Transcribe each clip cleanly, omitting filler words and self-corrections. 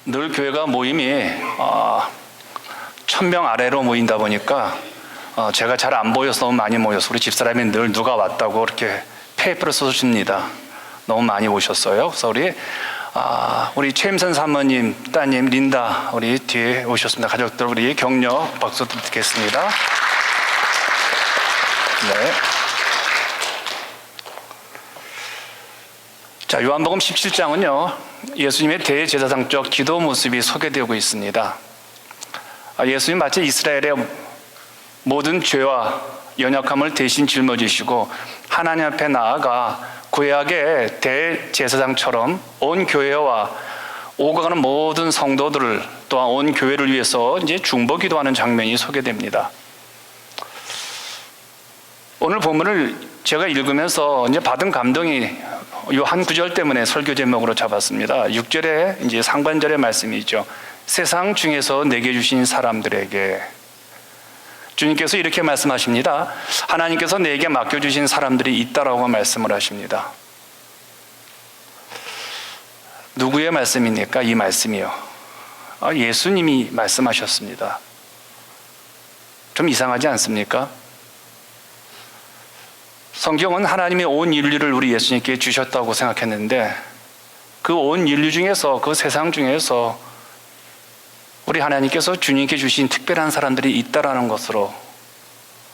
늘 교회가 모임이 1000명 아래로 모인다 보니까 제가 잘 안 보여서 너무 많이 모여서 우리 집사람이 늘 누가 왔다고 이렇게 페이퍼를 써주십니다. 너무 많이 오셨어요. 그래서 우리 최임선 사모님, 따님 린다 우리 뒤에 오셨습니다. 가족들 우리 격려 박수 드리겠습니다. 네. 자, 요한복음 17장은요 예수님의 대제사장적 기도 모습이 소개되고 있습니다. 예수님 마치 이스라엘의 모든 죄와 연약함을 대신 짊어지시고 하나님 앞에 나아가 구약의 대제사장처럼 온 교회와 오고 가는 모든 성도들을 또한 온 교회를 위해서 이제 중보 기도하는 장면이 소개됩니다. 오늘 본문을 제가 읽으면서 이제 받은 감동이 이 한 구절 때문에 설교 제목으로 잡았습니다. 6절에 이제 상반절의 말씀이죠. 세상 중에서 내게 주신 사람들에게. 주님께서 이렇게 말씀하십니다. 하나님께서 내게 맡겨주신 사람들이 있다라고 말씀을 하십니다. 누구의 말씀입니까? 이 말씀이요. 예수님이 말씀하셨습니다. 좀 이상하지 않습니까? 성경은 하나님의 온 인류를 우리 예수님께 주셨다고 생각했는데 그 온 인류 중에서 그 세상 중에서 우리 하나님께서 주님께 주신 특별한 사람들이 있다라는 것으로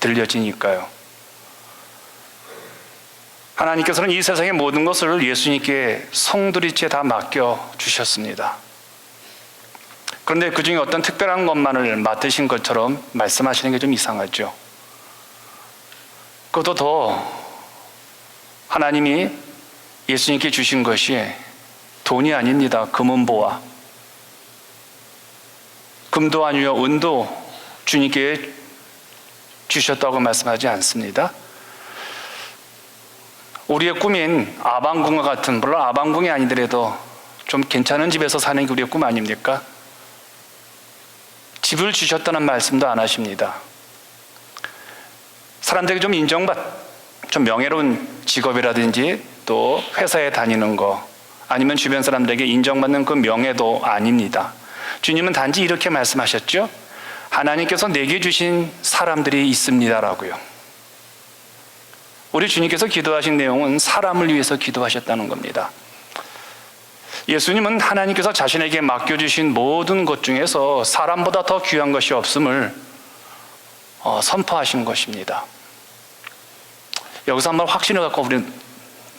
들려지니까요. 하나님께서는 이 세상의 모든 것을 예수님께 송두리째 다 맡겨 주셨습니다. 그런데 그 중에 어떤 특별한 것만을 맡으신 것처럼 말씀하시는 게 좀 이상하죠. 그것도 더 하나님이 예수님께 주신 것이 돈이 아닙니다. 금은보화. 금도 아니요 은도 주님께 주셨다고 말씀하지 않습니다. 우리의 꿈인 아방궁과 같은, 물론 아방궁이 아니더라도 좀 괜찮은 집에서 사는 게 우리의 꿈 아닙니까? 집을 주셨다는 말씀도 안 하십니다. 사람들에게 좀 명예로운 직업이라든지 또 회사에 다니는 거 아니면 주변 사람들에게 인정받는 그 명예도 아닙니다. 주님은 단지 이렇게 말씀하셨죠. 하나님께서 내게 주신 사람들이 있습니다라고요. 우리 주님께서 기도하신 내용은 사람을 위해서 기도하셨다는 겁니다. 예수님은 하나님께서 자신에게 맡겨주신 모든 것 중에서 사람보다 더 귀한 것이 없음을 선포하신 것입니다. 여기서 한번 확신을 갖고 우리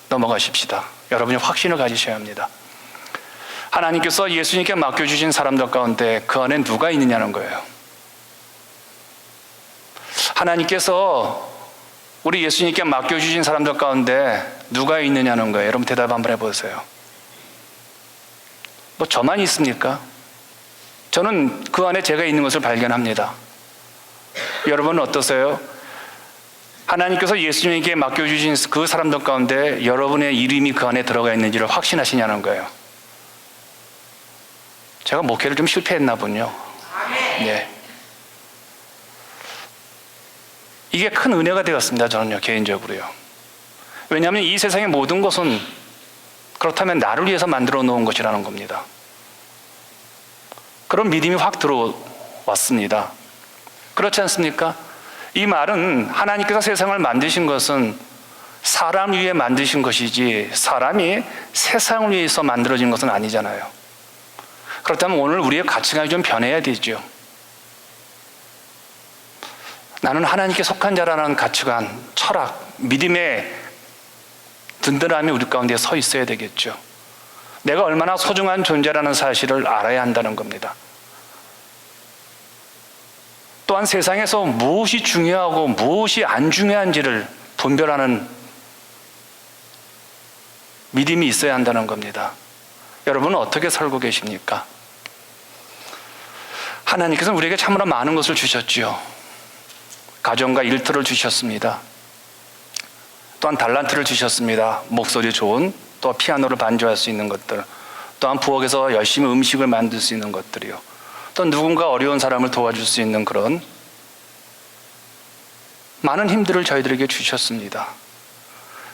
넘어가십시다. 여러분이 확신을 가지셔야 합니다. 하나님께서 예수님께 맡겨주신 사람들 가운데 그 안에 누가 있느냐는 거예요. 하나님께서 우리 예수님께 맡겨주신 사람들 가운데 누가 있느냐는 거예요. 여러분 대답 한번 해보세요. 뭐 저만 있습니까? 저는 그 안에 제가 있는 것을 발견합니다. 여러분은 어떠세요? 하나님께서 예수님에게 맡겨주신 그 사람들 가운데 여러분의 이름이 그 안에 들어가 있는지를 확신하시냐는 거예요. 제가 목회를 좀 실패했나 보군요. 네. 이게 큰 은혜가 되었습니다. 저는요, 개인적으로요. 왜냐하면 이 세상의 모든 것은 그렇다면 나를 위해서 만들어 놓은 것이라는 겁니다. 그런 믿음이 확 들어왔습니다. 그렇지 않습니까? 이 말은 하나님께서 세상을 만드신 것은 사람 위해 만드신 것이지 사람이 세상을 위해서 만들어진 것은 아니잖아요. 그렇다면 오늘 우리의 가치관이 좀 변해야 되죠. 나는 하나님께 속한 자라는 가치관, 철학, 믿음의 든든함이 우리 가운데 서 있어야 되겠죠. 내가 얼마나 소중한 존재라는 사실을 알아야 한다는 겁니다. 또한 세상에서 무엇이 중요하고 무엇이 안 중요한지를 분별하는 믿음이 있어야 한다는 겁니다. 여러분은 어떻게 살고 계십니까? 하나님께서는 우리에게 참으로 많은 것을 주셨지요. 가정과 일터를 주셨습니다. 또한 달란트를 주셨습니다. 목소리 좋은, 또 피아노를 반주할 수 있는 것들, 또한 부엌에서 열심히 음식을 만들 수 있는 것들이요. 또 누군가 어려운 사람을 도와줄 수 있는 그런 많은 힘들을 저희들에게 주셨습니다.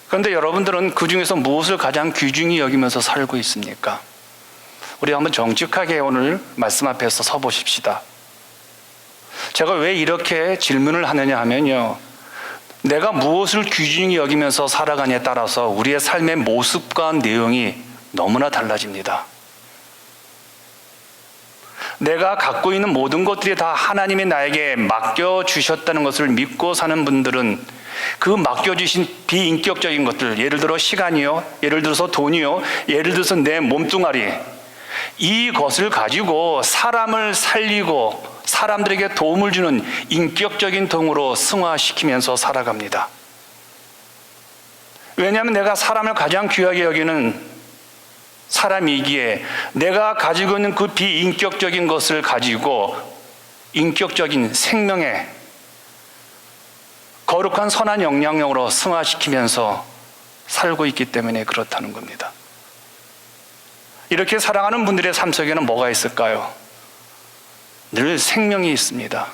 그런데 여러분들은 그 중에서 무엇을 가장 귀중히 여기면서 살고 있습니까? 우리 한번 정직하게 오늘 말씀 앞에서 서 보십시다. 제가 왜 이렇게 질문을 하느냐 하면요, 내가 무엇을 귀중히 여기면서 살아가냐에 따라서 우리의 삶의 모습과 내용이 너무나 달라집니다. 내가 갖고 있는 모든 것들이 다 하나님이 나에게 맡겨주셨다는 것을 믿고 사는 분들은 그 맡겨주신 비인격적인 것들, 예를 들어 시간이요, 예를 들어서 돈이요, 예를 들어서 내 몸뚱아리, 이것을 가지고 사람을 살리고 사람들에게 도움을 주는 인격적인 동으로 승화시키면서 살아갑니다. 왜냐하면 내가 사람을 가장 귀하게 여기는 사람이기에 내가 가지고 있는 그 비인격적인 것을 가지고 인격적인 생명의 거룩한 선한 영향력으로 승화시키면서 살고 있기 때문에 그렇다는 겁니다. 이렇게 살아가는 분들의 삶 속에는 뭐가 있을까요? 늘 생명이 있습니다.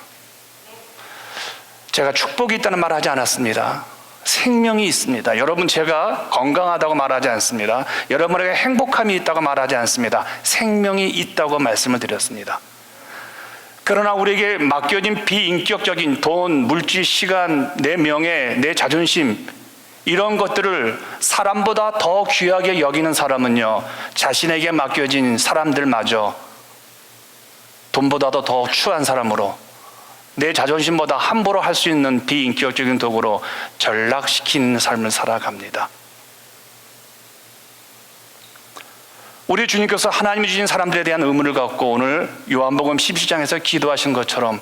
제가 축복이 있다는 말 하지 않았습니다. 생명이 있습니다. 여러분, 제가 건강하다고 말하지 않습니다. 여러분에게 행복함이 있다고 말하지 않습니다. 생명이 있다고 말씀을 드렸습니다. 그러나 우리에게 맡겨진 비인격적인 돈, 물질, 시간, 내 명예, 내 자존심, 이런 것들을 사람보다 더 귀하게 여기는 사람은요, 자신에게 맡겨진 사람들마저 돈보다도 더 추한 사람으로, 내 자존심보다 함부로 할 수 있는 비인격적인 도구로 전락시키는 삶을 살아갑니다. 우리 주님께서 하나님이 주신 사람들에 대한 의무를 갖고 오늘 요한복음 12장에서 기도하신 것처럼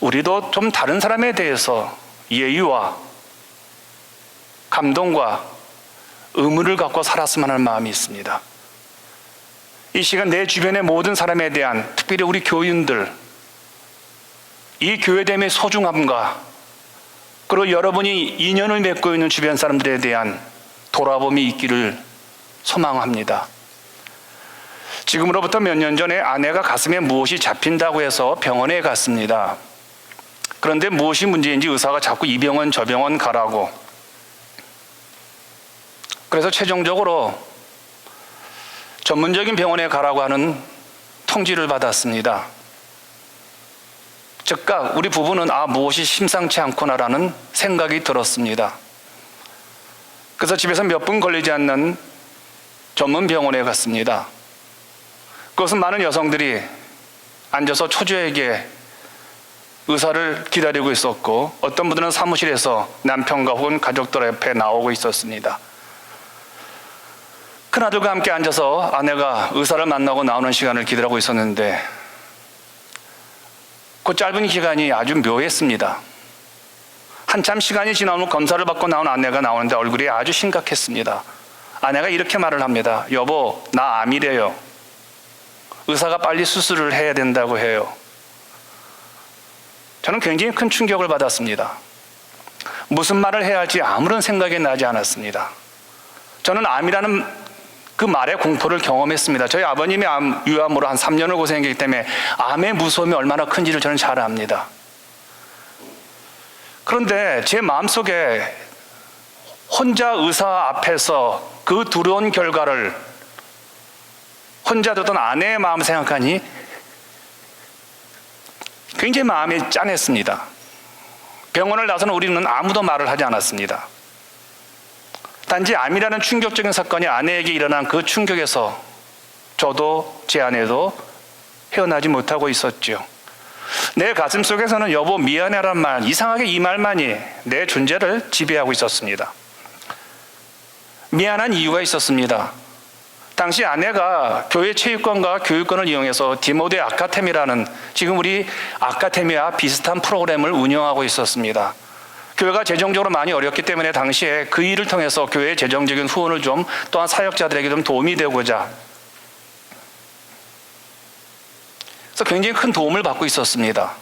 우리도 좀 다른 사람에 대해서 예의와 감동과 의무를 갖고 살았으면 하는 마음이 있습니다. 이 시간 내 주변의 모든 사람에 대한, 특별히 우리 교인들, 이 교회됨의 소중함과 그리고 여러분이 인연을 맺고 있는 주변 사람들에 대한 돌아봄이 있기를 소망합니다. 지금으로부터 몇 년 전에 아내가 가슴에 무엇이 잡힌다고 해서 병원에 갔습니다. 그런데 무엇이 문제인지 의사가 자꾸 이 병원 저 병원 가라고, 그래서 최종적으로 전문적인 병원에 가라고 하는 통지를 받았습니다. 즉각 우리 부부는 무엇이 심상치 않구나라는 생각이 들었습니다. 그래서 집에서 몇 분 걸리지 않는 전문 병원에 갔습니다. 그것은 많은 여성들이 앉아서 초조하게 의사를 기다리고 있었고, 어떤 분들은 사무실에서 남편과 혹은 가족들 앞에 나오고 있었습니다. 큰아들과 함께 앉아서 아내가 의사를 만나고 나오는 시간을 기다리고 있었는데, 그 짧은 기간이 아주 묘했습니다. 한참 시간이 지나면 검사를 받고 나온 아내가 나오는데 얼굴이 아주 심각했습니다. 아내가 이렇게 말을 합니다. 여보, 나 암이래요. 의사가 빨리 수술을 해야 된다고 해요. 저는 굉장히 큰 충격을 받았습니다. 무슨 말을 해야 할지 아무런 생각이 나지 않았습니다. 저는 암이라는 그 말의 공포를 경험했습니다. 저희 아버님이 유암으로 한 3년을 고생했기 때문에 암의 무서움이 얼마나 큰지를 저는 잘 압니다. 그런데 제 마음속에 혼자 의사 앞에서 그 두려운 결과를 혼자 듣던 아내의 마음을 생각하니 굉장히 마음이 짠했습니다. 병원을 나서는 우리는 아무도 말을 하지 않았습니다. 단지 암이라는 충격적인 사건이 아내에게 일어난 그 충격에서 저도 제 아내도 헤어나지 못하고 있었죠. 내 가슴 속에서는 여보 미안해란 말, 이상하게 이 말만이 내 존재를 지배하고 있었습니다. 미안한 이유가 있었습니다. 당시 아내가 교회 체육관과 교육권을 이용해서 디모데 아카데미라는, 지금 우리 아카데미와 비슷한 프로그램을 운영하고 있었습니다. 교회가 재정적으로 많이 어렵기 때문에 당시에 그 일을 통해서 교회의 재정적인 후원을 좀, 또한 사역자들에게 좀 도움이 되고자, 그래서 굉장히 큰 도움을 받고 있었습니다.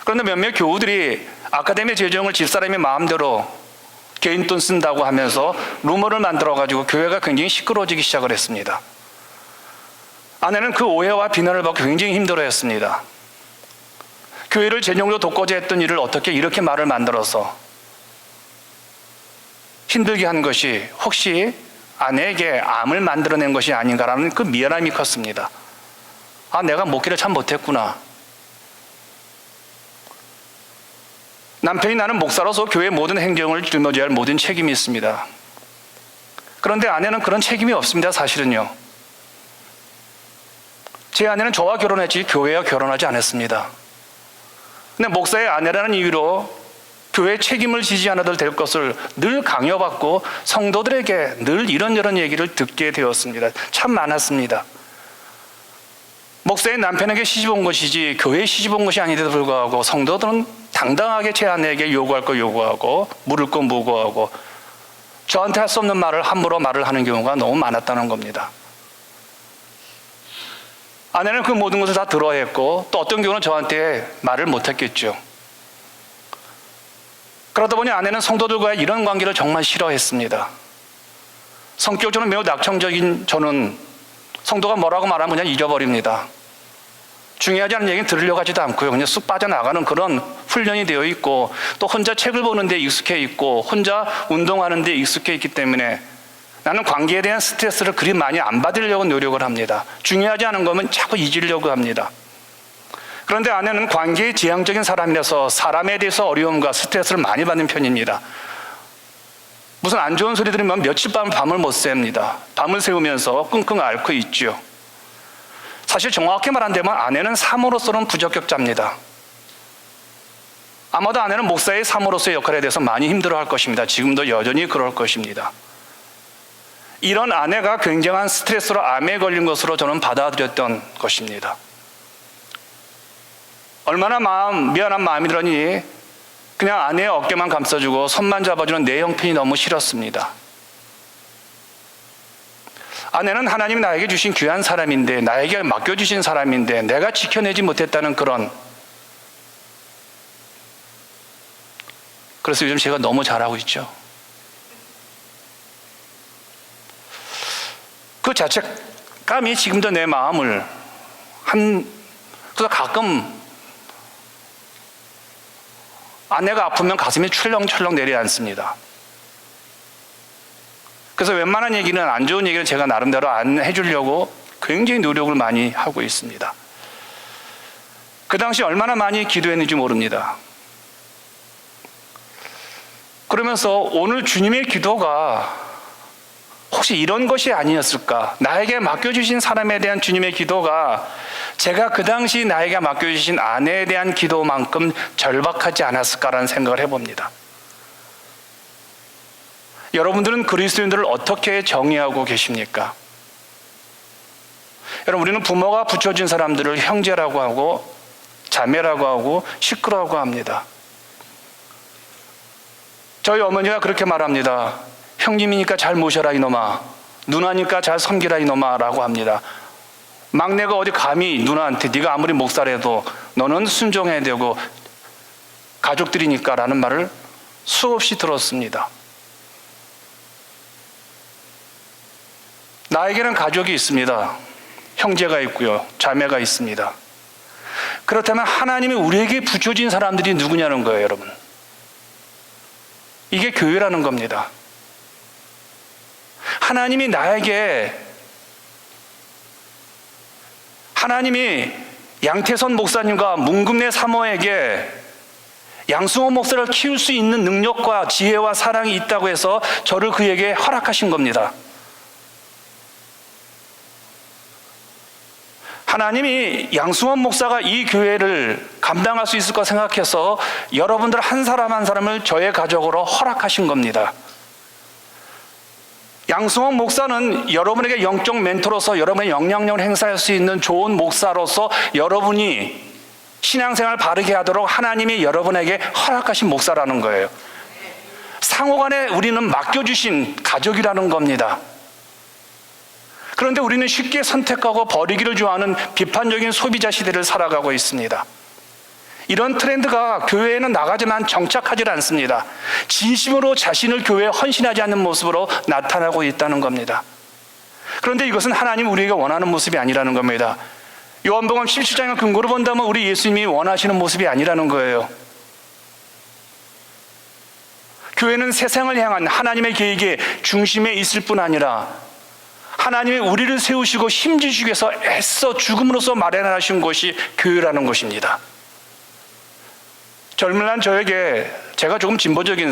그런데 몇몇 교우들이 아카데미 재정을 집사람이 마음대로 개인 돈 쓴다고 하면서 루머를 만들어가지고 교회가 굉장히 시끄러워지기 시작을 했습니다. 아내는 그 오해와 비난을 받고 굉장히 힘들어했습니다. 교회를 재정으로 돕고자 했던 일을 어떻게 이렇게 말을 만들어서 힘들게 한 것이 혹시 아내에게 암을 만들어낸 것이 아닌가라는 그 미안함이 컸습니다. 아, 내가 목회를 참 못했구나. 남편이 나는 목사로서 교회의 모든 행정을 짊어져야 할 모든 책임이 있습니다. 그런데 아내는 그런 책임이 없습니다, 사실은요. 제 아내는 저와 결혼했지 교회와 결혼하지 않았습니다. 근데 목사의 아내라는 이유로 교회 책임을 지지 않아도 될 것을 늘 강요받고 성도들에게 늘 이런저런 얘기를 듣게 되었습니다. 참 많았습니다. 목사의 남편에게 시집 온 것이지 교회에 시집 온 것이 아닌데도 불구하고 성도들은 당당하게 제 아내에게 요구할 거 요구하고 물을 거 무고하고 저한테 할 수 없는 말을 함부로 말을 하는 경우가 너무 많았다는 겁니다. 아내는 그 모든 것을 다 들어야 했고 또 어떤 경우는 저한테 말을 못했겠죠. 그러다 보니 아내는 성도들과의 이런 관계를 정말 싫어했습니다. 성격적으로 매우 낙천적인 저는 성도가 뭐라고 말하면 그냥 잊어버립니다. 중요하지 않은 얘기는 들으려고 하지도 않고요. 그냥 쑥 빠져나가는 그런 훈련이 되어 있고 또 혼자 책을 보는 데 익숙해 있고 혼자 운동하는 데 익숙해 있기 때문에 나는 관계에 대한 스트레스를 그리 많이 안 받으려고 노력을 합니다. 중요하지 않은 거면 자꾸 잊으려고 합니다. 그런데 아내는 관계에 지향적인 사람이라서 사람에 대해서 어려움과 스트레스를 많이 받는 편입니다. 무슨 안 좋은 소리 들으면 며칠 밤을 못 셉니다. 밤을 새우면서 끙끙 앓고 있죠. 사실 정확히 말한다면 아내는 사모로서는 부적격자입니다. 아마도 아내는 목사의 사모로서의 역할에 대해서 많이 힘들어할 것입니다. 지금도 여전히 그럴 것입니다. 이런 아내가 굉장한 스트레스로 암에 걸린 것으로 저는 받아들였던 것입니다. 얼마나 미안한 마음이 들으니 그냥 아내의 어깨만 감싸주고 손만 잡아주는 내 형편이 너무 싫었습니다. 아내는 하나님이 나에게 주신 귀한 사람인데 나에게 맡겨주신 사람인데 내가 지켜내지 못했다는 그래서 요즘 제가 너무 잘하고 있죠. 그 자책감이 지금도 내 마음을 그래서 가끔 아내가 아프면 가슴이 철렁철렁 내려앉습니다. 그래서 웬만한 얘기는 안 좋은 얘기는 제가 나름대로 안 해주려고 굉장히 노력을 많이 하고 있습니다. 그 당시 얼마나 많이 기도했는지 모릅니다. 그러면서 오늘 주님의 기도가 혹시 이런 것이 아니었을까? 나에게 맡겨주신 사람에 대한 주님의 기도가 제가 그 당시 나에게 맡겨주신 아내에 대한 기도만큼 절박하지 않았을까라는 생각을 해봅니다. 여러분들은 그리스도인들을 어떻게 정의하고 계십니까? 여러분, 우리는 부모가 붙여준 사람들을 형제라고 하고 자매라고 하고 식구라고 합니다. 저희 어머니가 그렇게 말합니다. 형님이니까 잘 모셔라 이놈아, 누나니까 잘 섬기라 이놈아 라고 합니다. 막내가 어디 감히 누나한테 네가 아무리 목사라도 너는 순종해야 되고 가족들이니까 라는 말을 수없이 들었습니다. 나에게는 가족이 있습니다. 형제가 있고요, 자매가 있습니다. 그렇다면 하나님이 우리에게 붙여진 사람들이 누구냐는 거예요, 여러분. 이게 교회라는 겁니다. 하나님이 양태선 목사님과 문금래 사모에게 양승호 목사를 키울 수 있는 능력과 지혜와 사랑이 있다고 해서 저를 그에게 허락하신 겁니다. 하나님이 양승원 목사가 이 교회를 감당할 수 있을 까 생각해서 여러분들 한 사람 한 사람을 저의 가족으로 허락하신 겁니다. 양승원 목사는 여러분에게 영적 멘토로서 여러분의 영향력을 행사할 수 있는 좋은 목사로서 여러분이 신앙생활 바르게 하도록 하나님이 여러분에게 허락하신 목사라는 거예요. 상호간에 우리는 맡겨주신 가족이라는 겁니다. 그런데 우리는 쉽게 선택하고 버리기를 좋아하는 비판적인 소비자 시대를 살아가고 있습니다. 이런 트렌드가 교회에는 나가지만 정착하지 않습니다. 진심으로 자신을 교회에 헌신하지 않는 모습으로 나타나고 있다는 겁니다. 그런데 이것은 하나님 우리에게 원하는 모습이 아니라는 겁니다. 요한복음 17장을 근거로 본다면 우리 예수님이 원하시는 모습이 아니라는 거예요. 교회는 세상을 향한 하나님의 계획의 중심에 있을 뿐 아니라 하나님이 우리를 세우시고 힘주시기 위해서 애써 죽음으로써 마련하신 것이 교회라는 것입니다. 젊은 날 저에게 제가 조금 진보적인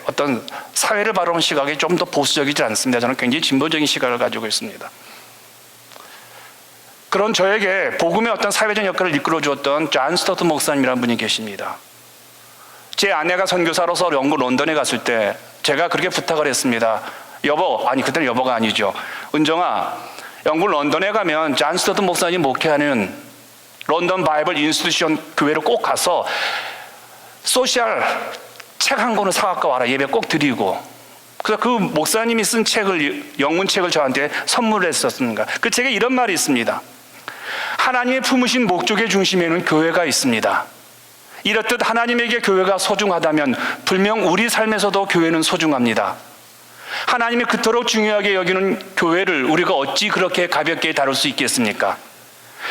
어떤 사회를 바라보는 시각이 좀 더 보수적이지 않습니다. 저는 굉장히 진보적인 시각을 가지고 있습니다. 그런 저에게 복음의 어떤 사회적 역할을 이끌어 주었던 존 스토트 목사님이라는 분이 계십니다. 제 아내가 선교사로서 영국 런던에 갔을 때 제가 그렇게 부탁을 했습니다. 그때는 여보가 아니죠. 은정아, 영국 런던에 가면 존 스토트 목사님 목회하는 런던 바이블 인스티튜션 교회를 꼭 가서 소셜 책 한 권을 사갖고 와라. 예배 꼭 드리고. 그래서 그 목사님이 쓴 영문 책을 저한테 선물을 했었습니다. 그 책에 이런 말이 있습니다. 하나님의 품으신 목적의 중심에는 교회가 있습니다. 이렇듯 하나님에게 교회가 소중하다면 분명 우리 삶에서도 교회는 소중합니다. 하나님이 그토록 중요하게 여기는 교회를 우리가 어찌 그렇게 가볍게 다룰 수 있겠습니까?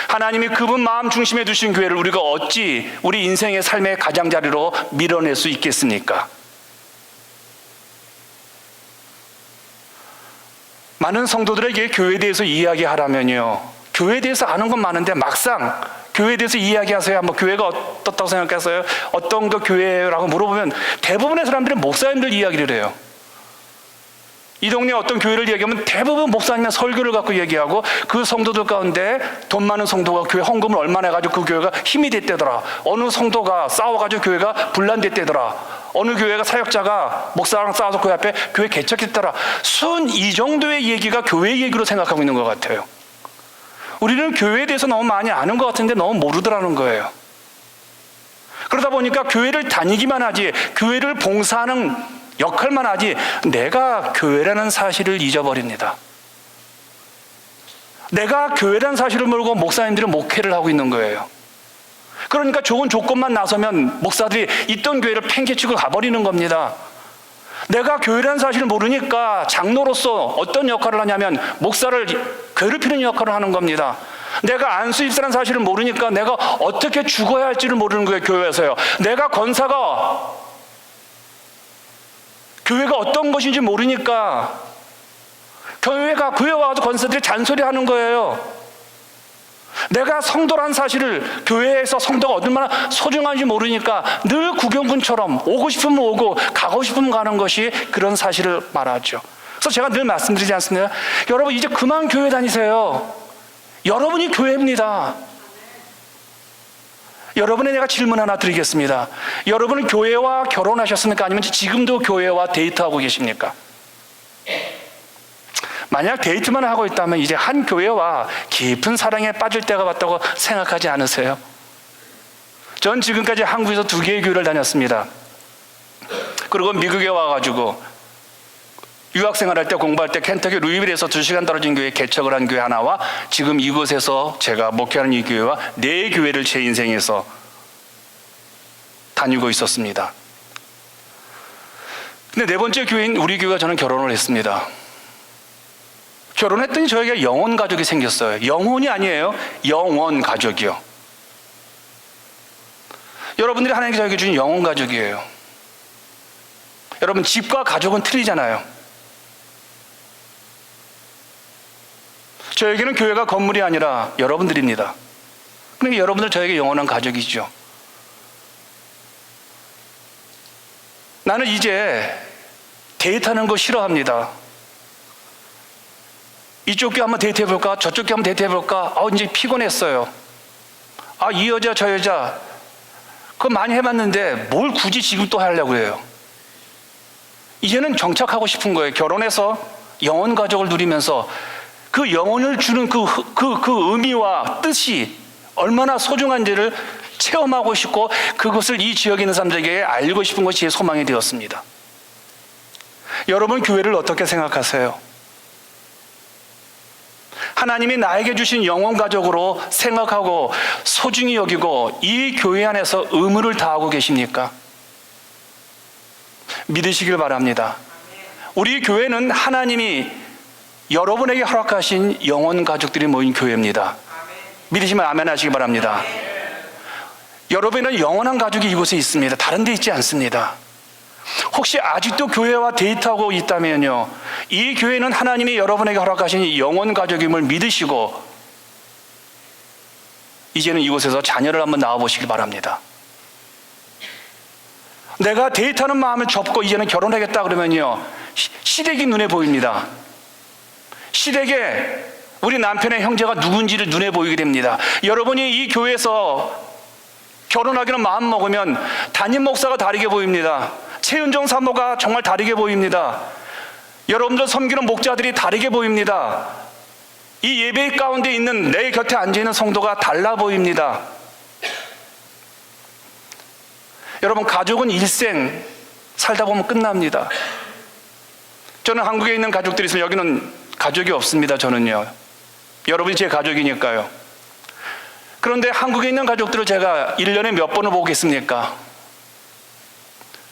하나님이 그분 마음 중심에 두신 교회를 우리가 어찌 우리 인생의 삶의 가장자리로 밀어낼 수 있겠습니까? 많은 성도들에게 교회에 대해서 이야기하라면요, 교회에 대해서 아는 건 많은데 막상 교회에 대해서 이야기하세요. 교회가 어떻다고 생각하세요? 어떤 그 교회라고 물어보면 대부분의 사람들은 목사님들 이야기를 해요. 이 동네 어떤 교회를 얘기하면 대부분 목사님의 설교를 갖고 얘기하고, 그 성도들 가운데 돈 많은 성도가 교회 헌금을 얼마나 해가지고 그 교회가 힘이 됐대더라. 어느 성도가 싸워가지고 교회가 분란됐대더라. 어느 교회가 사역자가 목사랑 싸워서 그 앞에 교회 개척했더라. 이 정도의 얘기가 교회 얘기로 생각하고 있는 것 같아요. 우리는 교회에 대해서 너무 많이 아는 것 같은데 너무 모르더라는 거예요. 그러다 보니까 교회를 다니기만 하지, 교회를 봉사하는 역할만 하지, 내가 교회라는 사실을 잊어버립니다. 내가 교회라는 사실을 모르고 목사님들은 목회를 하고 있는 거예요. 그러니까 좋은 조건만 나서면 목사들이 있던 교회를 팽개치고 가버리는 겁니다. 내가 교회라는 사실을 모르니까 장로로서 어떤 역할을 하냐면 목사를 괴롭히는 역할을 하는 겁니다. 내가 안수 입사라는 사실을 모르니까 내가 어떻게 죽어야 할지를 모르는 거예요, 교회에서요. 내가 권사가 교회가 어떤 것인지 모르니까 교회 와서 권사들이 잔소리하는 거예요. 내가 성도란 사실을, 교회에서 성도가 얼마나 소중한지 모르니까 늘 구경꾼처럼 오고 싶으면 오고 가고 싶으면 가는 것이 그런 사실을 말하죠. 그래서 제가 늘 말씀드리지 않습니까? 여러분, 이제 그만 교회 다니세요. 여러분이 교회입니다. 여러분에 내가 질문 하나 드리겠습니다. 여러분은 교회와 결혼하셨습니까? 아니면 지금도 교회와 데이트하고 계십니까? 만약 데이트만 하고 있다면 이제 한 교회와 깊은 사랑에 빠질 때가 왔다고 생각하지 않으세요? 전 지금까지 한국에서 2개의 교회를 다녔습니다. 그리고 미국에 와가지고 유학생활할 때, 공부할 때 켄터키 루이빌에서 2시간 떨어진 교회에 개척을 한 교회 하나와 지금 이곳에서 제가 목회하는 이 교회와 4교회를 제 인생에서 다니고 있었습니다. 근데 4번째 교회인 우리 교회가 저는 결혼을 했습니다. 결혼했더니 저에게 영혼 가족이 생겼어요. 영혼이 아니에요. 영원 가족이요. 여러분들이 하나님께 저에게 주신 영혼 가족이에요. 여러분, 집과 가족은 틀리잖아요. 저에게는 교회가 건물이 아니라 여러분들입니다. 그러니까 여러분들 저에게 영원한 가족이죠. 나는 이제 데이트하는 거 싫어합니다. 이쪽 교회 한번 데이트해볼까? 저쪽 교회 한번 데이트해볼까? 이제 피곤했어요. 이 여자 저 여자 그거 많이 해봤는데 뭘 굳이 지금 또 하려고 해요. 이제는 정착하고 싶은 거예요. 결혼해서 영원 가족을 누리면서 그 영혼을 주는 그 의미와 뜻이 얼마나 소중한지를 체험하고 싶고, 그것을 이 지역에 있는 사람들에게 알리고 싶은 것이 제 소망이 되었습니다. 여러분, 교회를 어떻게 생각하세요? 하나님이 나에게 주신 영혼 가족으로 생각하고 소중히 여기고 이 교회 안에서 의무를 다하고 계십니까? 믿으시길 바랍니다. 우리 교회는 하나님이 여러분에게 허락하신 영혼 가족들이 모인 교회입니다. 믿으시면 아멘 하시기 바랍니다. 여러분은 영원한 가족이 이곳에 있습니다. 다른 데 있지 않습니다. 혹시 아직도 교회와 데이트하고 있다면요, 이 교회는 하나님이 여러분에게 허락하신 이 영원 가족임을 믿으시고 이제는 이곳에서 자녀를 한번 낳아보시기 바랍니다. 내가 데이트하는 마음을 접고 이제는 결혼하겠다 그러면요, 시댁이 눈에 보입니다. 시댁에 우리 남편의 형제가 누군지를 눈에 보이게 됩니다. 여러분이 이 교회에서 결혼하기로 마음 먹으면 담임 목사가 다르게 보입니다. 최은정 사모가 정말 다르게 보입니다. 여러분들 섬기는 목자들이 다르게 보입니다. 이 예배 가운데 있는 내 곁에 앉아있는 성도가 달라 보입니다. 여러분, 가족은 일생 살다 보면 끝납니다. 저는 한국에 있는 가족들이 있으면 여기는 가족이 없습니다. 저는요, 여러분이 제 가족이니까요. 그런데 한국에 있는 가족들을 제가 1년에 몇 번을 보겠습니까?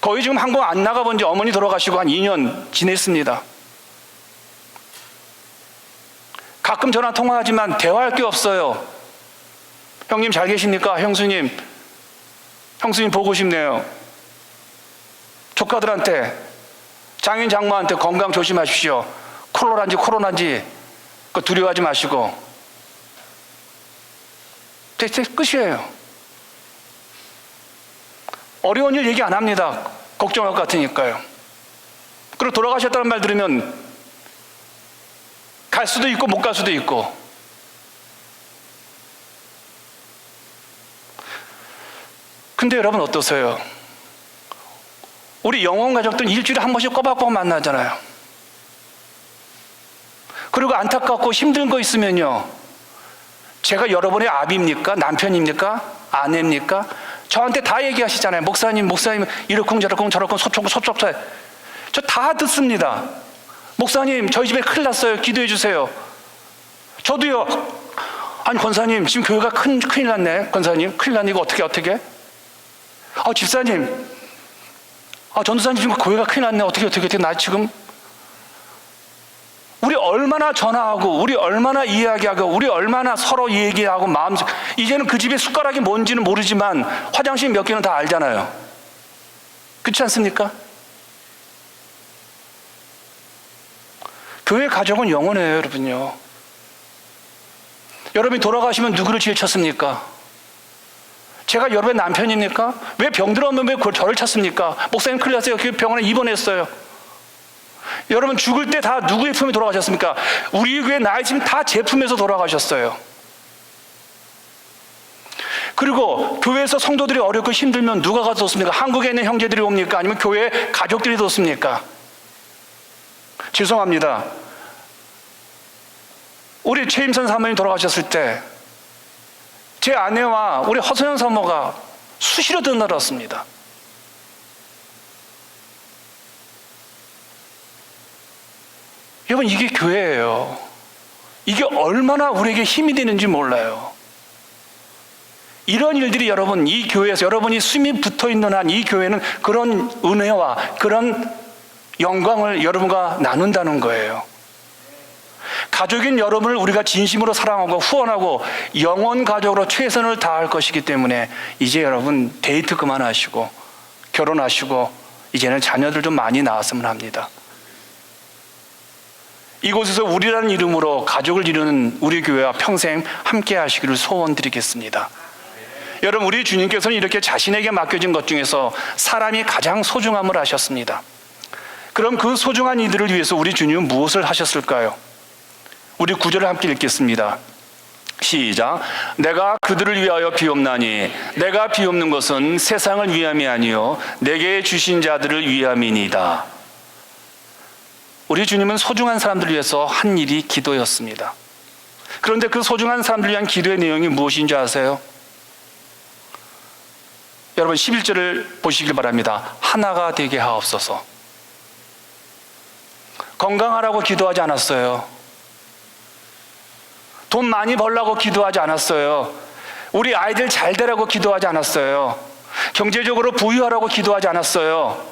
거의 지금 한국 안 나가본 지 어머니 돌아가시고 한 2년 지냈습니다. 가끔 전화 통화하지만 대화할 게 없어요. 형님 잘 계십니까? 형수님 보고 싶네요. 조카들한테, 장인 장모한테 건강 조심하십시오. 코로나인지 그거 두려워하지 마시고. 대체 끝이에요. 어려운 일 얘기 안 합니다. 걱정할 것 같으니까요. 그리고 돌아가셨다는 말 들으면 갈 수도 있고 못 갈 수도 있고. 근데 여러분 어떠세요? 우리 영혼 가족들은 일주일에 한 번씩 꼬박꼬박 만나잖아요. 그리고 안타깝고 힘든 거 있으면요, 제가 여러분의 아비입니까? 남편입니까? 아내입니까? 저한테 다 얘기하시잖아요. 목사님 이렇쿵 저렇쿵 저렇쿵 소촉소촉. 저 다 듣습니다. 목사님 저희 집에 큰일 났어요. 기도해 주세요. 저도요. 아니 권사님 지금 교회가 큰일 났네. 권사님 큰일 났네. 이거 어떻게? 집사님, 전도사님 지금 교회가 큰일 났네. 어떻게 나 지금. 우리 얼마나 전화하고, 우리 얼마나 이야기하고, 우리 얼마나 서로 얘기하고 이제는 그 집에 숟가락이 뭔지는 모르지만 화장실 몇 개는 다 알잖아요. 그렇지 않습니까? 교회 가족은 영원해요, 여러분요. 여러분이 돌아가시면 누구를 제일 찾습니까? 제가 여러분의 남편입니까? 왜 병들었는데 왜 저를 찾습니까? 목사님 큰일 났어요. 병원에 입원했어요. 여러분 죽을 때 다 누구의 품에 돌아가셨습니까? 우리 교회 나이 지금 다 제 품에서 돌아가셨어요. 그리고 교회에서 성도들이 어렵고 힘들면 누가 가서 돕습니까? 한국에 있는 형제들이 옵니까? 아니면 교회 가족들이 돕습니까? 죄송합니다. 우리 최임선 사모님 돌아가셨을 때 제 아내와 우리 허소연 사모가 수시로 드나들었습니다. 여러분 이게 교회예요. 이게 얼마나 우리에게 힘이 되는지 몰라요. 이런 일들이 여러분 이 교회에서 여러분이 숨이 붙어있는 한 이 교회는 그런 은혜와 그런 영광을 여러분과 나눈다는 거예요. 가족인 여러분을 우리가 진심으로 사랑하고 후원하고 영원 가족으로 최선을 다할 것이기 때문에 이제 여러분 데이트 그만하시고 결혼하시고 이제는 자녀들 좀 많이 낳았으면 합니다. 이곳에서 우리라는 이름으로 가족을 이루는 우리 교회와 평생 함께 하시기를 소원드리겠습니다. 여러분 우리 주님께서는 이렇게 자신에게 맡겨진 것 중에서 사람이 가장 소중함을 아셨습니다. 그럼 그 소중한 이들을 위해서 우리 주님은 무엇을 하셨을까요? 우리 9절을 함께 읽겠습니다. 시작. 내가 그들을 위하여 비옵나니 내가 비옵는 것은 세상을 위함이 아니요 내게 주신 자들을 위함이니이다. 우리 주님은 소중한 사람들을 위해서 한 일이 기도였습니다. 그런데 그 소중한 사람들을 위한 기도의 내용이 무엇인지 아세요? 여러분 11절을 보시길 바랍니다. 하나가 되게 하옵소서. 건강하라고 기도하지 않았어요. 돈 많이 벌라고 기도하지 않았어요. 우리 아이들 잘 되라고 기도하지 않았어요. 경제적으로 부유하라고 기도하지 않았어요.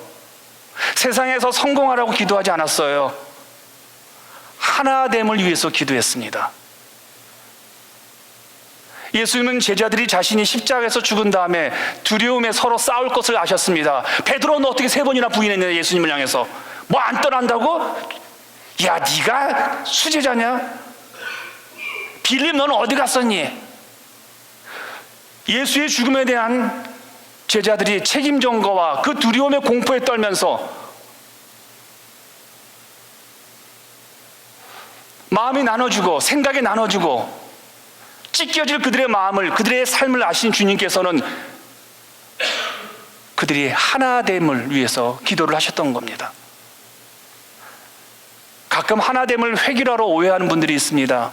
세상에서 성공하라고 기도하지 않았어요. 하나됨을 위해서 기도했습니다. 예수님은 제자들이 자신이 십자가에서 죽은 다음에 두려움에 서로 싸울 것을 아셨습니다. 베드로, 너 어떻게 3번이나 부인했냐? 예수님을 향해서. 뭐 안 떠난다고? 야, 네가 수제자냐? 빌립, 너는 어디 갔었니? 예수의 죽음에 대한 제자들이 책임 전가와 그 두려움의 공포에 떨면서 마음이 나눠주고 생각이 나눠주고 찢겨질 그들의 마음을, 그들의 삶을 아신 주님께서는 그들이 하나됨을 위해서 기도를 하셨던 겁니다. 가끔 하나됨을 획일화로 오해하는 분들이 있습니다.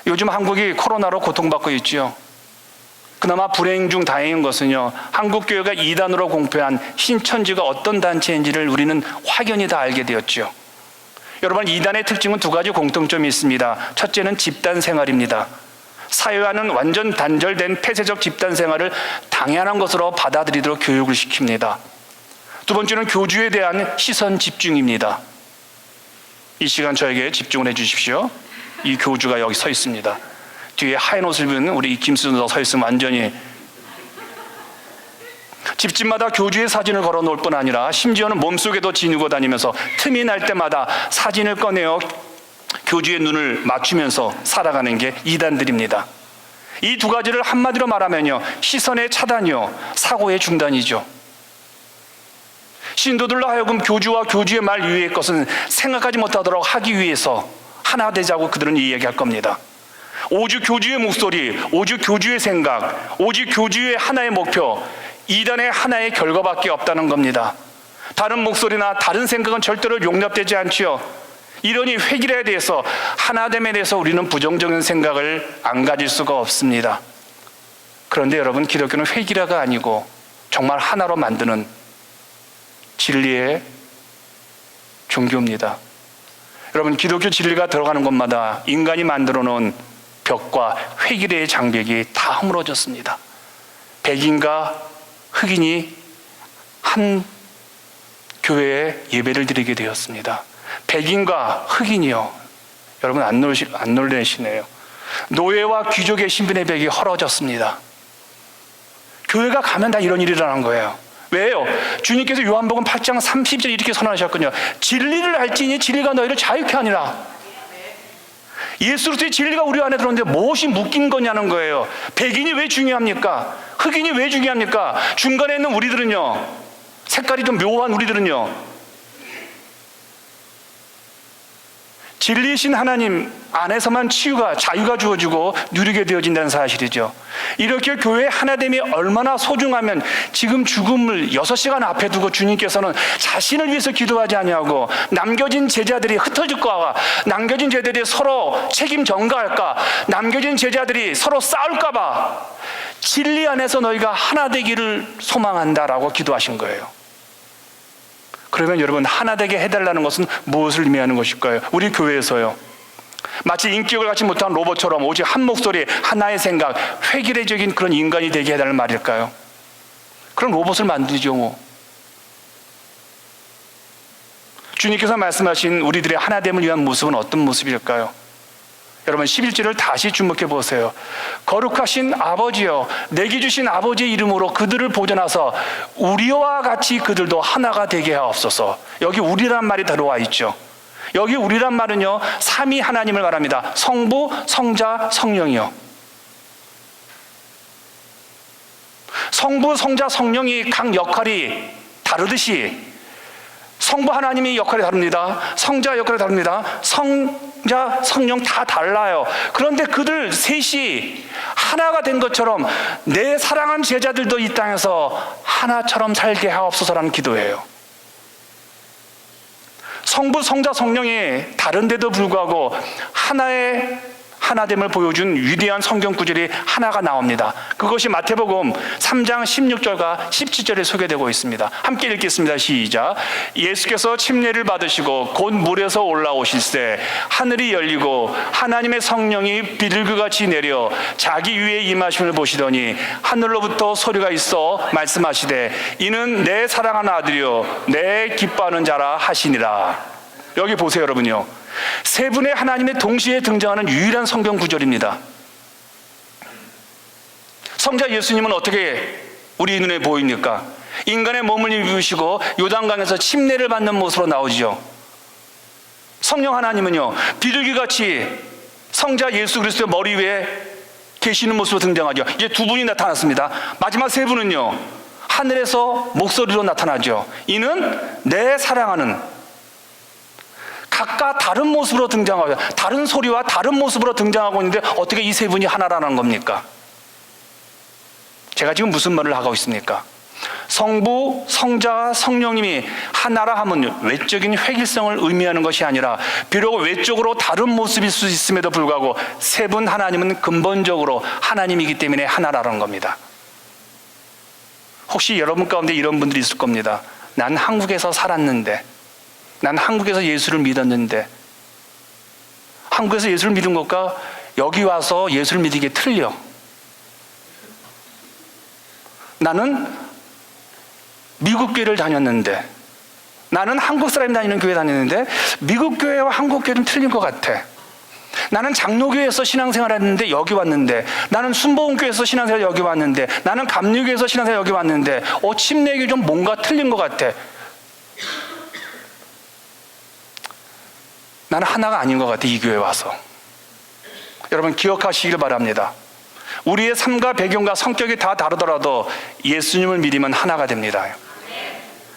요즘 한국이 코로나로 고통받고 있죠. 그나마 불행 중 다행인 것은요, 한국교회가 이단으로 공표한 신천지가 어떤 단체인지를 우리는 확연히 다 알게 되었죠. 여러분, 이단의 특징은 2가지 공통점이 있습니다. 첫째는 집단 생활입니다. 사회와는 완전 단절된 폐쇄적 집단 생활을 당연한 것으로 받아들이도록 교육을 시킵니다. 2번째는 교주에 대한 시선 집중입니다. 이 시간 저에게 집중을 해 주십시오. 이 교주가 여기 서 있습니다. 뒤에 하얀 옷을 입은 우리 김수도 서 있으면 완전히, 집집마다 교주의 사진을 걸어 놓을 뿐 아니라 심지어는 몸속에도 지니고 다니면서 틈이 날 때마다 사진을 꺼내어 교주의 눈을 맞추면서 살아가는 게 이단들입니다. 이 2가지를 한마디로 말하면요, 시선의 차단이요, 사고의 중단이죠. 신도들로 하여금 교주와 교주의 말 이외의 것은 생각하지 못하도록 하기 위해서 하나 되자고 그들은 이야기할 겁니다. 오직 교주의 목소리, 오직 교주의 생각, 오직 교주의 하나의 목표, 이단의 하나의 결과밖에 없다는 겁니다. 다른 목소리나 다른 생각은 절대로 용납되지 않지요. 이러니 획일화에 대해서, 하나됨에 대해서 우리는 부정적인 생각을 안 가질 수가 없습니다. 그런데 여러분, 기독교는 획일화가 아니고 정말 하나로 만드는 진리의 종교입니다. 여러분, 기독교 진리가 들어가는 곳마다 인간이 만들어 놓은 벽과 획일의 장벽이 다 허물어졌습니다. 백인과 흑인이 한 교회에 예배를 드리게 되었습니다. 백인과 흑인이요, 여러분 안 놀라시네요. 노예와 귀족의 신분의 벽이 헐어졌습니다. 교회가 가면 다 이런 일이 일어난 거예요. 왜요? 주님께서 요한복음 8장 30절 이렇게 선언하셨거든요. 진리를 알지니 진리가 너희를 자유케 하니라. 예수로서의 진리가 우리 안에 들어오는데 무엇이 묶인 거냐는 거예요. 백인이 왜 중요합니까? 흑인이 왜 중요합니까? 중간에 있는 우리들은요, 색깔이 좀 묘한 우리들은요, 진리이신 하나님 안에서만 치유가, 자유가 주어지고 누리게 되어진다는 사실이죠. 이렇게 교회의 하나됨이 얼마나 소중하면 지금 죽음을 6시간 앞에 두고 주님께서는 자신을 위해서 기도하지 아니하고 남겨진 제자들이 흩어질까, 남겨진 제자들이 서로 책임 전가할까, 남겨진 제자들이 서로 싸울까 봐 진리 안에서 너희가 하나 되기를 소망한다라고 기도하신 거예요. 그러면 여러분, 하나 되게 해달라는 것은 무엇을 의미하는 것일까요? 우리 교회에서요, 마치 인격을 갖지 못한 로봇처럼 오직 한 목소리, 하나의 생각, 획일화적인 그런 인간이 되게 해달라는 말일까요? 그런 로봇을 만들죠 뭐. 주님께서 말씀하신 우리들의 하나됨을 위한 모습은 어떤 모습일까요? 여러분, 11절을 다시 주목해 보세요. 거룩하신 아버지여, 내게 주신 아버지의 이름으로 그들을 보존하사 우리와 같이 그들도 하나가 되게 하옵소서. 여기 우리란 말이 들어와 있죠. 여기 우리란 말은요, 삼위 하나님을 말합니다. 성부, 성자, 성령이요. 성부, 성자, 성령이 각 역할이 다르듯이 성부 하나님의 역할이 다릅니다. 성자 역할이 다릅니다. 성자, 성령 다 달라요. 그런데 그들 셋이 하나가 된 것처럼 내 사랑하는 제자들도 이 땅에서 하나처럼 살게 하옵소서라는 기도예요. 성부, 성자, 성령이 다른데도 불구하고 하나의 하나됨을 보여준 위대한 성경 구절이 하나가 나옵니다. 그것이 마태복음 3장 16절과 17절에 소개되고 있습니다. 함께 읽겠습니다. 시작. 예수께서 침례를 받으시고 곧 물에서 올라오실새 하늘이 열리고 하나님의 성령이 비둘기같이 내려 자기 위에 임하심을 보시더니 하늘로부터 소리가 있어 말씀하시되 이는 내 사랑하는 아들이요 내 기뻐하는 자라 하시니라. 여기 보세요, 여러분요. 세 분의 하나님의 동시에 등장하는 유일한 성경 구절입니다. 성자 예수님은 어떻게 우리 눈에 보입니까? 인간의 몸을 입으시고 요단강에서 침례를 받는 모습으로 나오죠. 성령 하나님은요, 비둘기같이 성자 예수 그리스도의 머리 위에 계시는 모습으로 등장하죠. 이제 두 분이 나타났습니다. 마지막 세 분은요, 하늘에서 목소리로 나타나죠. 이는 내 사랑하는, 각각 다른 모습으로 등장하죠. 다른 소리와 다른 모습으로 등장하고 있는데 어떻게 이 세 분이 하나라는 겁니까? 제가 지금 무슨 말을 하고 있습니까? 성부, 성자, 성령님이 하나라 하면 외적인 획일성을 의미하는 것이 아니라 비록 외적으로 다른 모습일 수 있음에도 불구하고 세 분 하나님은 근본적으로 하나님이기 때문에 하나라는 겁니다. 혹시 여러분 가운데 이런 분들이 있을 겁니다. 난 한국에서 살았는데, 난 한국에서 예수를 믿었는데, 한국에서 예수를 믿은 것과 여기 와서 예수를 믿는 게 틀려. 나는 미국 교회를 다녔는데, 나는 한국 사람이 다니는 교회 다녔는데 미국 교회와 한국 교회는 틀린 것 같아. 나는 장로교회에서 신앙생활 했는데 여기 왔는데, 나는 순복음교회에서 신앙생활 여기 왔는데, 나는 감리교회에서 신앙생활 여기 왔는데 침례교 좀 뭔가 틀린 것 같아. 나는 하나가 아닌 것 같아, 이 교회 와서. 여러분 기억하시길 바랍니다. 우리의 삶과 배경과 성격이 다 다르더라도 예수님을 믿으면 하나가 됩니다.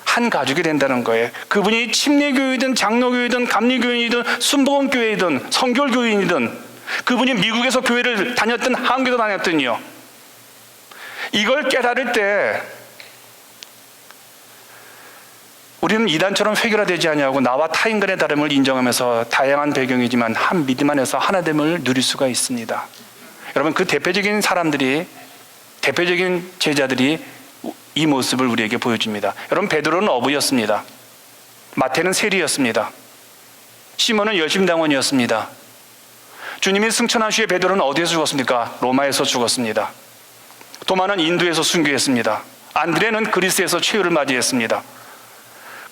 한 가족이 된다는 거예요. 그분이 침례교회이든 장로교회이든 감리교회이든 순복음교회이든 성결교회이든, 그분이 미국에서 교회를 다녔든 한국에서 다녔든요, 이걸 깨달을 때 우리는 이단처럼 획일화되지 아니하고 나와 타 인간의 다름을 인정하면서 다양한 배경이지만 한 믿음 안에서 하나됨을 누릴 수가 있습니다. 여러분 그 대표적인 사람들이, 대표적인 제자들이 이 모습을 우리에게 보여줍니다. 여러분 베드로는 어부였습니다. 마태는 세리였습니다. 시몬은 열심당원이었습니다. 주님이 승천한 후에 베드로는 어디에서 죽었습니까? 로마에서 죽었습니다. 도마는 인도에서 순교했습니다. 안드레는 그리스에서 최후를 맞이했습니다.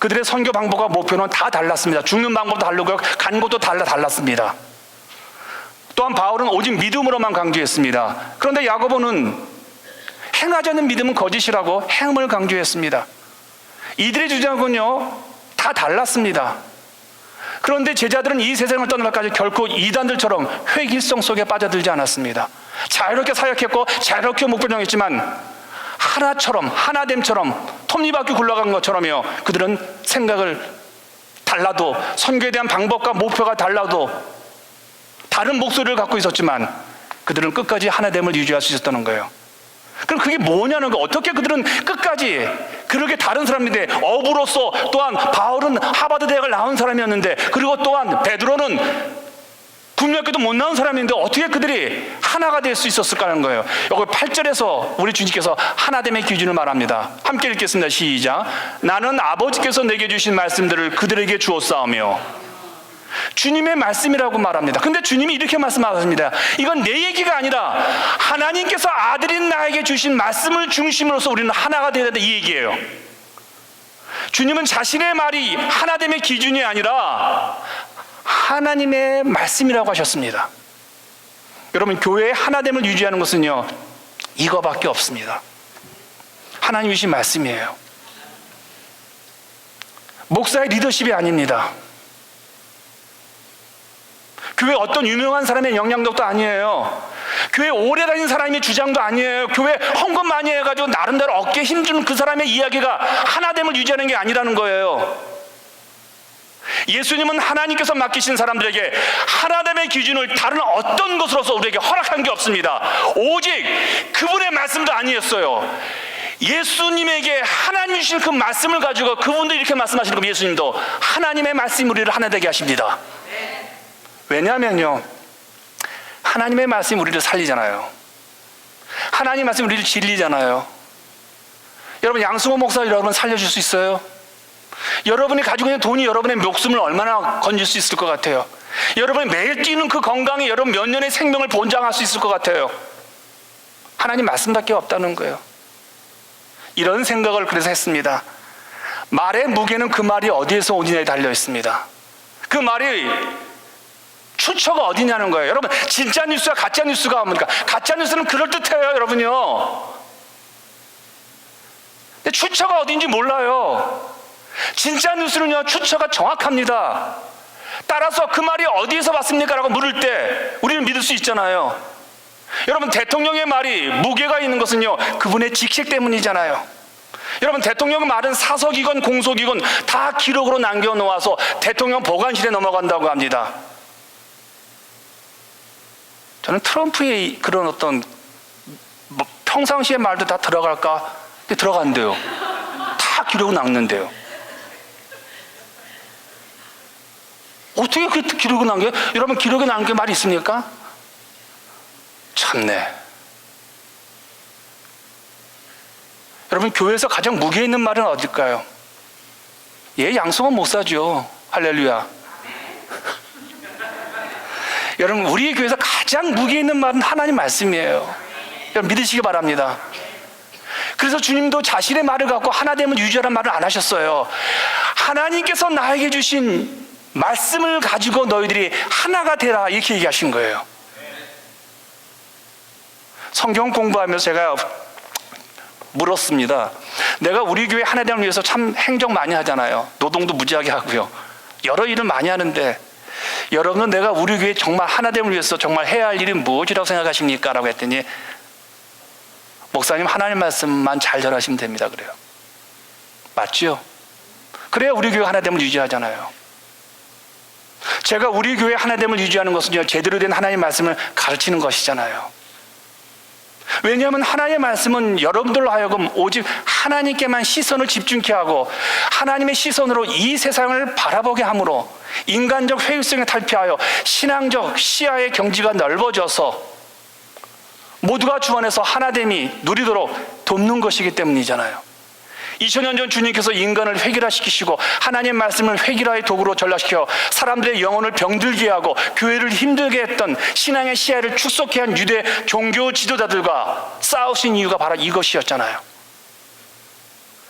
그들의 선교 방법과 목표는 다 달랐습니다. 죽는 방법도 다르고 간 곳도 달랐습니다. 또한 바울은 오직 믿음으로만 강조했습니다. 그런데 야고보는 행하지 않는 믿음은 거짓이라고 행함을 강조했습니다. 이들의 주장은요 다 달랐습니다. 그런데 제자들은 이 세상을 떠나기까지 결코 이단들처럼 획일성 속에 빠져들지 않았습니다. 자유롭게 사역했고 자유롭게 목표 정했지만 하나처럼, 하나됨처럼, 톱니바퀴 굴러간 것처럼요, 그들은 생각을 달라도, 선교에 대한 방법과 목표가 달라도 다른 목소리를 갖고 있었지만 그들은 끝까지 하나됨을 유지할 수 있었다는 거예요. 그럼 그게 뭐냐는 거. 어떻게 그들은 끝까지 그렇게 다른 사람인데, 어부로서 또한 바울은 하버드 대학을 나온 사람이었는데, 그리고 또한 베드로는 국민학교도 못 나온 사람인데 어떻게 그들이 하나가 될 수 있었을까 하는 거예요. 여기 8절에서 우리 주님께서 하나됨의 기준을 말합니다. 함께 읽겠습니다. 시작. 나는 아버지께서 내게 주신 말씀들을 그들에게 주었사오며. 주님의 말씀이라고 말합니다. 근데 주님이 이렇게 말씀하십니다. 이건 내 얘기가 아니라 하나님께서 아들인 나에게 주신 말씀을 중심으로서 우리는 하나가 되어야 된다, 이 얘기예요. 주님은 자신의 말이 하나됨의 기준이 아니라 하나님의 말씀이라고 하셨습니다. 여러분 교회의 하나됨을 유지하는 것은요 이거밖에 없습니다. 하나님이 주신 말씀이에요. 목사의 리더십이 아닙니다. 교회 어떤 유명한 사람의 영향력도 아니에요. 교회 오래 다닌 사람의 주장도 아니에요. 교회 헌금 많이 해가지고 나름대로 어깨에 힘주는 그 사람의 이야기가 하나됨을 유지하는 게 아니라는 거예요. 예수님은 하나님께서 맡기신 사람들에게 하나됨의 기준을 다른 어떤 것으로서 우리에게 허락한 게 없습니다. 오직 그분의 말씀도 아니었어요. 예수님에게 하나님 주신 그 말씀을 가지고 그분도 이렇게 말씀하시는 겁니다. 예수님도 하나님의 말씀이 우리를 하나 되게 하십니다. 왜냐하면요 하나님의 말씀이 우리를 살리잖아요. 하나님의 말씀이 우리를 진리잖아요. 여러분 양승호 목사 여러분 살려줄 수 있어요? 여러분이 가지고 있는 돈이 여러분의 목숨을 얼마나 건질 수 있을 것 같아요? 여러분이 매일 뛰는 그 건강이 여러분 몇 년의 생명을 본장할 수 있을 것 같아요? 하나님 말씀밖에 없다는 거예요. 이런 생각을 그래서 했습니다. 말의 무게는 그 말이 어디에서 오느냐에 달려 있습니다. 그 말이 출처가 어디냐는 거예요. 여러분, 진짜 뉴스와 가짜 뉴스가 뭡니까? 가짜 뉴스는 그럴듯해요, 여러분요. 근데 출처가 어딘지 몰라요. 진짜 뉴스는요, 출처가 정확합니다. 따라서 그 말이 어디에서 왔습니까? 라고 물을 때 우리는 믿을 수 있잖아요. 여러분, 대통령의 말이 무게가 있는 것은요, 그분의 직책 때문이잖아요. 여러분, 대통령의 말은 사석이건 공소기건 다 기록으로 남겨놓아서 대통령 보관실에 넘어간다고 합니다. 저는 트럼프의 그런 어떤 평상시의 말도 다 들어갈까? 근데 들어간대요. 다 기록을 남는데요. 어떻게 그 기록을 남겨요? 여러분, 기록에 남긴 말이 있습니까? 참네. 여러분, 교회에서 가장 무게 있는 말은 어딜까요? 예, 양성은 못 사죠. 할렐루야. 여러분, 우리 교회에서 가장 무게 있는 말은 하나님 말씀이에요. 여러분, 믿으시기 바랍니다. 그래서 주님도 자신의 말을 갖고 하나됨을 유지하라는 말을 안 하셨어요. 하나님께서 나에게 주신 말씀을 가지고 너희들이 하나가 되라, 이렇게 얘기하신 거예요. 성경 공부하면서 제가 물었습니다. 내가 우리 교회 하나됨을 위해서 참 행정 많이 하잖아요. 노동도 무지하게 하고요. 여러 일을 많이 하는데, 여러분은 내가 우리 교회 정말 하나됨을 위해서 정말 해야 할 일이 무엇이라고 생각하십니까? 라고 했더니, 목사님, 하나님 말씀만 잘 전하시면 됩니다. 그래요. 맞죠? 그래야 우리 교회 하나됨을 유지하잖아요. 제가 우리 교회 하나됨을 유지하는 것은요, 제대로 된 하나님 말씀을 가르치는 것이잖아요. 왜냐하면 하나님의 말씀은 여러분들로 하여금 오직 하나님께만 시선을 집중케 하고 하나님의 시선으로 이 세상을 바라보게 함으로 인간적 회의성에 탈피하여 신앙적 시야의 경지가 넓어져서 모두가 주 안에서 하나됨이 누리도록 돕는 것이기 때문이잖아요. 2000년 전 주님께서 인간을 획일화시키시고 하나님의 말씀을 획일화의 도구로 전락시켜 사람들의 영혼을 병들게 하고 교회를 힘들게 했던 신앙의 시야를 축소케 한 유대 종교 지도자들과 싸우신 이유가 바로 이것이었잖아요.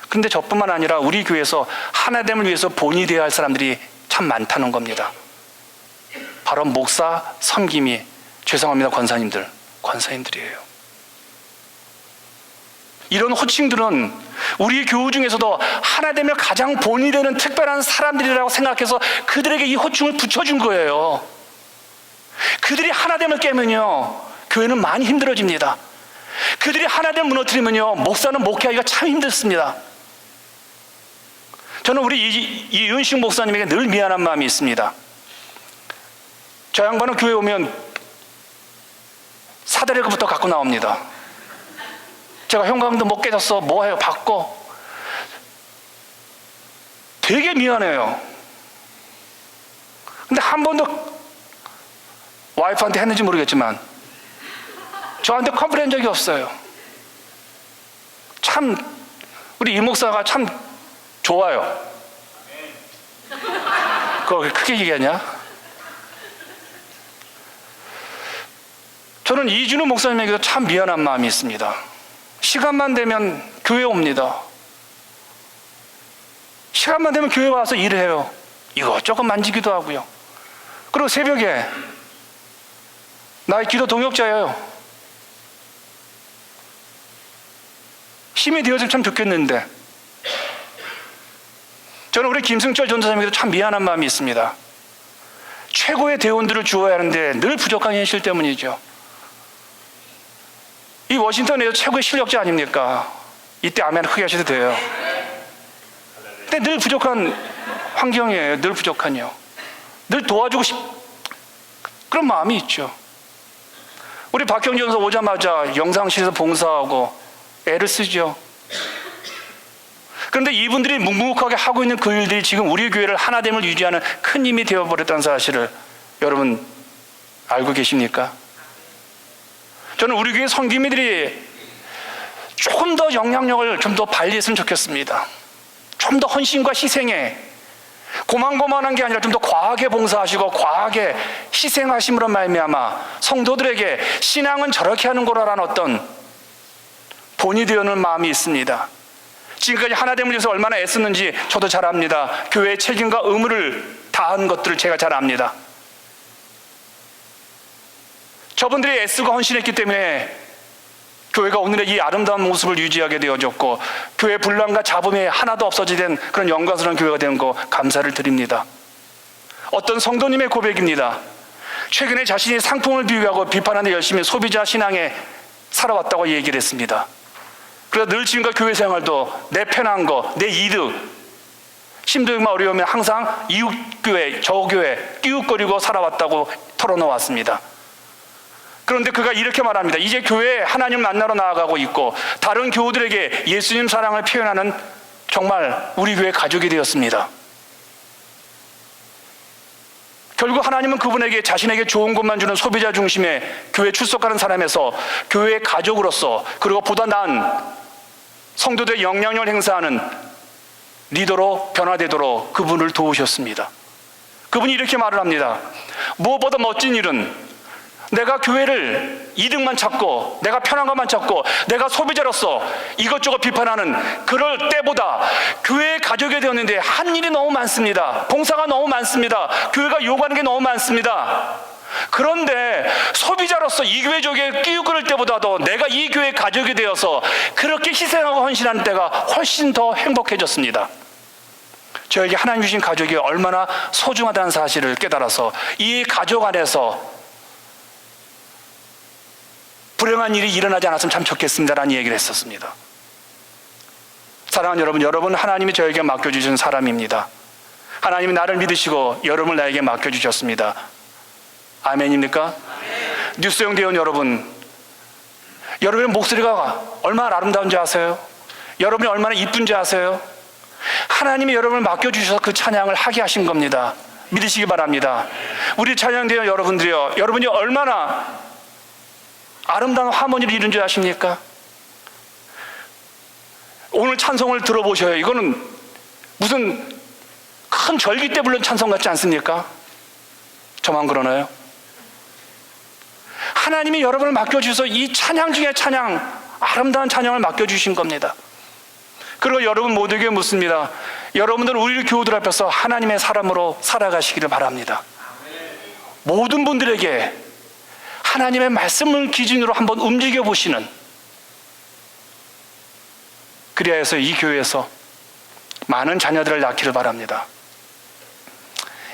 그런데 저뿐만 아니라 우리 교회에서 하나됨을 위해서 본이 되어야 할 사람들이 참 많다는 겁니다. 바로 목사, 섬김이, 죄송합니다, 권사님들이에요. 이런 호칭들은 우리 교우 중에서도 하나됨을 가장 본이 되는 특별한 사람들이라고 생각해서 그들에게 이 호칭을 붙여준 거예요. 그들이 하나됨을 깨면요, 교회는 많이 힘들어집니다. 그들이 하나됨을 무너뜨리면요, 목사는 목회하기가 참 힘들습니다. 저는 우리 이은식 목사님에게 늘 미안한 마음이 있습니다. 저 양반은 교회 오면 사다리부터 갖고 나옵니다. 제가 형광등 못 깨졌어, 뭐 해요, 바꿔. 되게 미안해요. 근데 한 번도 와이프한테 했는지 모르겠지만 저한테 컴플레인 적이 없어요. 참 우리 이 목사가 참 좋아요. 그걸 크게 얘기하냐? 저는 이준우 목사님에게도 참 미안한 마음이 있습니다. 시간만 되면 교회 옵니다. 시간만 되면 교회 와서 일해요. 이것저것 만지기도 하고요. 그리고 새벽에 나의 기도 동역자예요. 힘이 되어주면 참 좋겠는데 저는 우리 김승철 전도사님에게도 참 미안한 마음이 있습니다. 최고의 대원들을 주어야 하는데 늘 부족한 현실 때문이죠. 이 워싱턴에서 최고의 실력자 아닙니까? 이때 아멘 크게 하셔도 돼요. 근데 늘 부족한 환경이에요. 늘 부족한요. 늘 도와주고 그런 마음이 있죠. 우리 박형준 전사 오자마자 영상실에서 봉사하고 애를 쓰죠. 그런데 이분들이 묵묵하게 하고 있는 그 일들이 지금 우리 교회를 하나됨을 유지하는 큰 힘이 되어버렸다는 사실을 여러분 알고 계십니까? 저는 우리 교회 성기미들이 조금 더 영향력을 좀 더 발휘했으면 좋겠습니다. 좀 더 헌신과 희생에 고만고만한 게 아니라 좀 더 과하게 봉사하시고 과하게 희생하심으로 말미암아 성도들에게 신앙은 저렇게 하는 거라는 어떤 본이 되어는 마음이 있습니다. 지금까지 하나됨을 위해서 얼마나 애썼는지 저도 잘 압니다. 교회의 책임과 의무를 다한 것들을 제가 잘 압니다. 저분들이 애쓰고 헌신했기 때문에 교회가 오늘의 이 아름다운 모습을 유지하게 되어졌고, 교회 분란과 잡음이 하나도 없어지된 그런 영광스러운 교회가 된 거 감사를 드립니다. 어떤 성도님의 고백입니다. 최근에 자신이 상품을 비교하고 비판하는 열심히 소비자 신앙에 살아왔다고 얘기를 했습니다. 그래서 늘 지금과 교회 생활도 내 편한 거, 내 이득, 힘들면 어려우면 항상 이웃교회, 저교회 끼웃거리고 살아왔다고 털어놓았습니다. 그런데 그가 이렇게 말합니다. 이제 교회에 하나님 만나러 나아가고 있고 다른 교우들에게 예수님 사랑을 표현하는 정말 우리 교회 가족이 되었습니다. 결국 하나님은 그분에게 자신에게 좋은 것만 주는 소비자 중심의 교회 출석하는 사람에서 교회의 가족으로서, 그리고 보다 나은 성도들의 영향력을 행사하는 리더로 변화되도록 그분을 도우셨습니다. 그분이 이렇게 말을 합니다. 무엇보다 멋진 일은 내가 교회를 이득만 찾고 내가 편한 것만 찾고 내가 소비자로서 이것저것 비판하는 그럴 때보다 교회의 가족이 되었는데 한 일이 너무 많습니다. 봉사가 너무 많습니다. 교회가 요구하는 게 너무 많습니다. 그런데 소비자로서 이 교회 쪽에 끼우거릴 때보다도 내가 이 교회의 가족이 되어서 그렇게 희생하고 헌신하는 때가 훨씬 더 행복해졌습니다. 저에게 하나님 주신 가족이 얼마나 소중하다는 사실을 깨달아서 이 가족 안에서 불행한 일이 일어나지 않았으면 참 좋겠습니다라는 얘기를 했었습니다. 사랑하는 여러분 하나님이 저에게 맡겨주신 사람입니다. 하나님이 나를 믿으시고 여러분을 나에게 맡겨주셨습니다. 아멘입니까? 아멘. 뉴스용 대원 여러분의 목소리가 얼마나 아름다운지 아세요? 여러분이 얼마나 이쁜지 아세요? 하나님이 여러분을 맡겨주셔서 그 찬양을 하게 하신 겁니다. 믿으시기 바랍니다. 우리 찬양대원 여러분들이요, 여러분이 얼마나 아름다운 하모니를 이룬 줄 아십니까? 오늘 찬송을 들어보셔요. 이거는 무슨 큰 절기 때 부른 찬송 같지 않습니까? 저만 그러나요? 하나님이 여러분을 맡겨주셔서 이 찬양 중에 찬양, 아름다운 찬양을 맡겨주신 겁니다. 그리고 여러분 모두에게 묻습니다. 여러분들 우리 교우들 앞에서 하나님의 사람으로 살아가시기를 바랍니다. 모든 분들에게 하나님의 말씀을 기준으로 한번 움직여 보시는, 그리하여 해서 이 교회에서 많은 자녀들을 낳기를 바랍니다.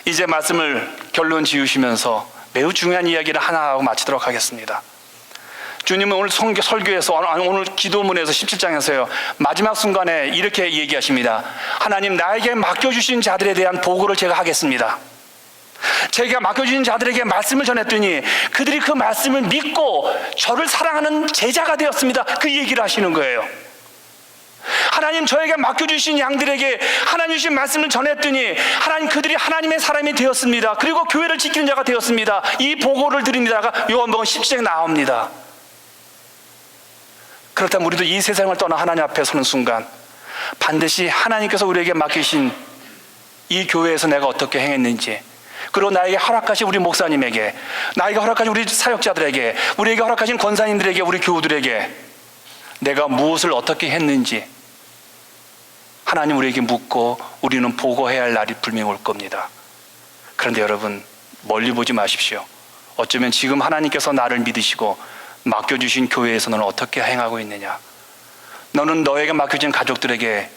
이제 말씀을 결론 지으시면서 매우 중요한 이야기를 하나 하고 마치도록 하겠습니다. 주님은 오늘 설교에서, 오늘 기도문에서 17장에서요 마지막 순간에 이렇게 얘기하십니다. 하나님, 나에게 맡겨주신 자들에 대한 보고를 제가 하겠습니다. 제가 맡겨주신 자들에게 말씀을 전했더니 그들이 그 말씀을 믿고 저를 사랑하는 제자가 되었습니다. 그 얘기를 하시는 거예요. 하나님, 저에게 맡겨주신 양들에게 하나님 주신 말씀을 전했더니 하나님, 그들이 하나님의 사람이 되었습니다. 그리고 교회를 지키는 자가 되었습니다. 이 보고를 드립니다가 요한복음 17장에 나옵니다. 그렇다면 우리도 이 세상을 떠나 하나님 앞에 서는 순간 반드시 하나님께서 우리에게 맡기신 이 교회에서 내가 어떻게 행했는지, 그리고 나에게 허락하신 우리 목사님에게, 나에게 허락하신 우리 사역자들에게, 우리에게 허락하신 권사님들에게, 우리 교우들에게 내가 무엇을 어떻게 했는지 하나님 우리에게 묻고 우리는 보고해야 할 날이 분명히 올 겁니다. 그런데 여러분, 멀리 보지 마십시오. 어쩌면 지금 하나님께서 나를 믿으시고 맡겨주신 교회에서 너는 어떻게 행하고 있느냐, 너는 너에게 맡겨진 가족들에게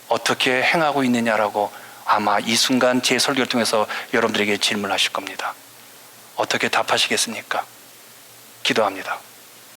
어떻게 행하고 있느냐라고 아마 이 순간 제 설교를 통해서 여러분들에게 질문하실 겁니다. 어떻게 답하시겠습니까? 기도합니다.